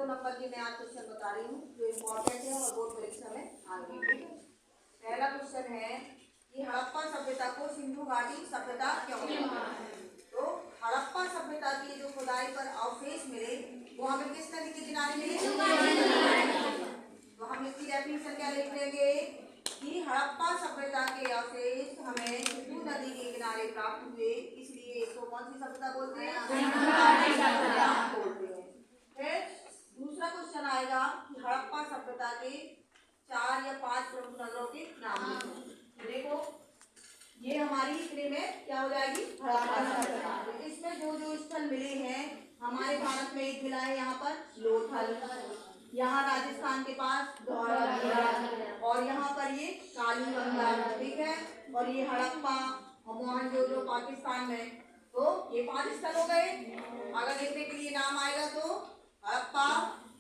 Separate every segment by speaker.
Speaker 1: 2 number की मैं आज क्वेश्चन बता रही हूँ जो इम्पोर्टेंट है और बोर्ड परीक्षा में आएगी। पहला क्वेश्चन है कि हड़प्पा सभ्यता को सिंधु घाटी सभ्यता क्यों कहते हैं। तो हड़प्पा सभ्यता की जो खुदाई पर अवशेष मिले वो हमें किस नदी के किनारे मिले। तो हम इसकी डेफिनेशन क्या लिख लेंगे कि हड़प्पा सभ्यता के अवशेष हमें सिंधु नदी के किनारे प्राप्त हुए, इसलिए इसको कौन सी सभ्यता बोलते हैं, सिंधु घाटी सभ्यता बोलते हैं। फिर दूसरा क्वेश्चन आएगा कि हड़प्पा सभ्यता के 4 या 5 प्रमुख नगरों के नाम लिखो। देखो ये हमारी इतने में क्या हो जाएगी, हड़प्पा सभ्यता। इसमें जो जो स्थल मिले हैं हमारे भारत में एक मिला है यहाँ पर लोथल, यहाँ राजस्थान के पास धौलावीरा, और यहाँ पर ये कालीबंगा, ठीक है, और ये हड़प्पा और मोहनजोदड़ो पाकिस्तान में। तो ये 5 स्थल हो गए। अगर देखने के लिए नाम आएगा तो हड़प्पा,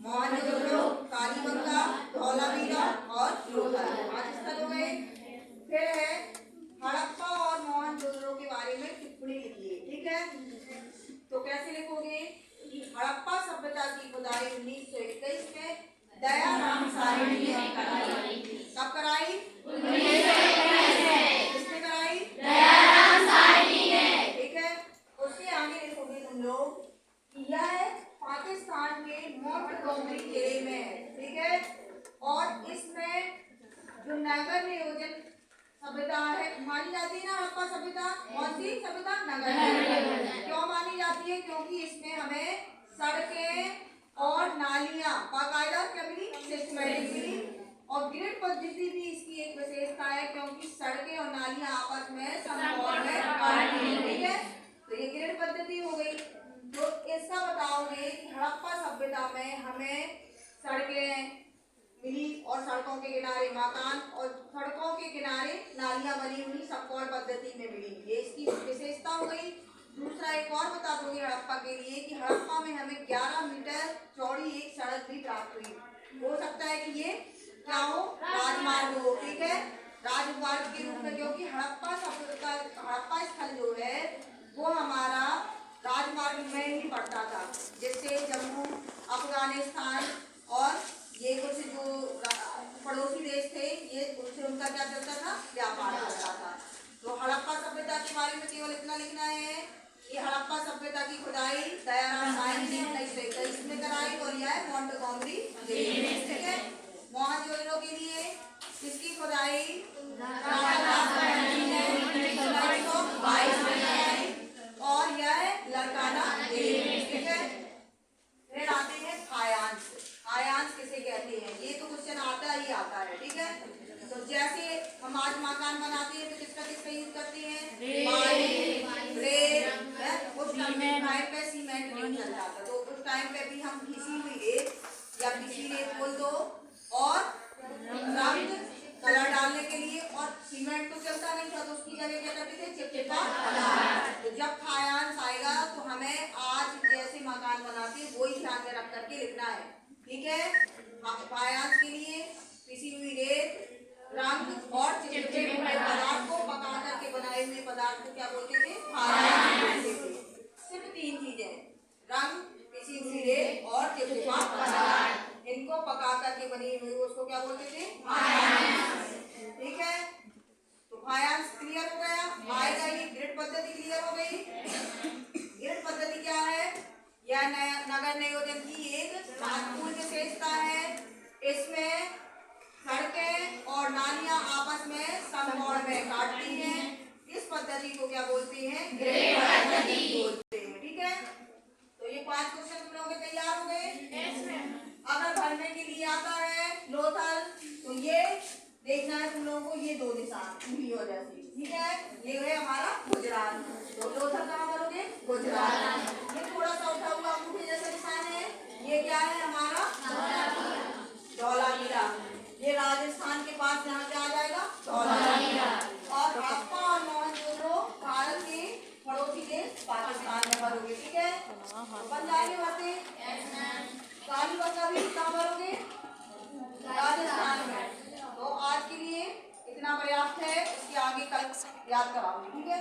Speaker 1: मोहनजोदड़ो, कालीबंगा, धौलावीरा और लोथल, 5 स्थल हो गए। फिर है हड़प्पा और मोहनजोदड़ो के बारे में टिप्पणी लिखिए, ठीक है। तो कैसे लिखोगे कि हड़प्पा सभ्यता की खुदाई 1921 में दयाराम साहनी ने कराई। कब कराई, 1921 किसने कराई, दयाराम साहनी ने, ठीक है। उसके आगे लिखोगे तुम लोग यह पाकिस्तान के मोंटगोमरी जिले में है, ठीक है। और इसमें जो नगर नियोजन सभ्यता है मानी जाती है ना, हड़प्पा सभ्यता, कौन सी सभ्यता, नगर नियोजन। क्यों मानी जाती है, क्योंकि इसमें हमें सड़कें और नालियां बाकायदा क्या मिली, सिस्टमैटिक मिली, और ग्रिड पद्धति भी इसकी एक विशेषता है क्योंकि सड़कें और नालियां आपस में समकोण में काटती हैं, ठीक है। तो ये ग्रिड पद्धति हो गई। तो इसका बताओगे कि हड़प्पा सभ्यता में हमें सड़कें मिली और सड़कों के किनारे मकान और सड़कों के किनारे नालियां बनी हुई समकोण पद्धति में मिली, ये इसकी विशेषता हो गई। दूसरा एक और बता दूंगी हड़प्पा के लिए कि हड़प्पा में हमें 11 मीटर चौड़ी एक सड़क भी प्राप्त हुई। हो सकता है कि ये क्या हो, राजमार्ग हो, ठीक है, राजमार्ग के रूप में, क्योंकि हड़प्पा स्थल जो है वो हमारा राजमार्ग में ही पड़ता था, जैसे जम्मू, अफगानिस्तान और ये कुछ जो पड़ोसी देश थे ये उनसे उनका क्या चलता था, व्यापार चलता था। तो हड़प्पा सभ्यता के बारे में केवल इतना लिखना है कि हड़प्पा सभ्यता की खुदाई दयाराम साहनी ने 1921 में कराई और यह है मोंटगोमरी जिले में, ठीक है। मोहनजोदड़ो के लिए किसकी खुदाई, 1922 में कराई और यह लड़काना जिले में, ठीक है। फिर आते हैं फायांस। फायांस किसे कहते हैं, ये तो क्वेश्चन आता ही आता है, ठीक है। तो जैसे हम आज मकान बनाते हैं तो किसका यूज करते हैं, उस टाइम पे सीमेंट नहीं चलता था, तो उस टाइम पे भी हम घिसी हुई रेत या घिसी रेत बोल दो और रंग कलर डालने के लिए, और सीमेंट तो चलता नहीं था तो उसकी जगह क्या करते थे, चिपचिपा फायांस। तो जब फायांस आएगा तो हमें आज जैसे मकान बनाते हैं वही ध्यान में रख करके लिखना है, ठीक है। फायांस के लिए पिसी हुई रेत, रंग और चिपचिपे हुए पदार्थ को पका करके बनाए हुए पदार्थ को क्या बोलते थे, फायांस बोलते थे। सिर्फ 3 चीजें, रंग, पिसी हुई रेत और चिपचिपा पदार्थ, इनको पका करके बनी हुई उसको क्या बोलते थे, फायांस, ठीक है। तो फायांस क्लियर हो गया। आएगा ये ग्रिड पद्धति क्लियर हो गई। ग्रिड पद्धति क्या है, यह नगर नियोजन की एक महत्वपूर्ण विशेषता है। इसमें सड़कें और नालियां आपस में समकोण में काटती हैं, इस पद्धति को क्या बोलते हैं, ग्रिड पद्धति बोलते हैं, ठीक है। तो ये 5 क्वेश्चन तुम लोगों के तैयार हो गए। अगर भरने के लिए आता है लोथल तो ये देखना है तुम लोगों को, ये 2 निशान उंगली वजह से, ठीक है। ये है हमारा गुजरात, तो लोथल कहाँ भरोगे, गुजरात। ये थोड़ा सा उठा हुआ अंगूठे जैसा निशान है, ये क्या है हमारा, धौलावीरा, ये राजस्थान के पास यहाँ पे आ जाएगा धौलावीरा। और हड़प्पा और मोहनजोदड़ो भारत के पड़ोसी देश पाकिस्तान में भरोगे, ठीक है। बन जाएंगे बातें। कालीबंगा भी कहाँ भरोगे, राजस्थान में। तो आज के लिए इतना पर्याप्त है, इसके आगे कल याद कराऊंगी, ठीक है।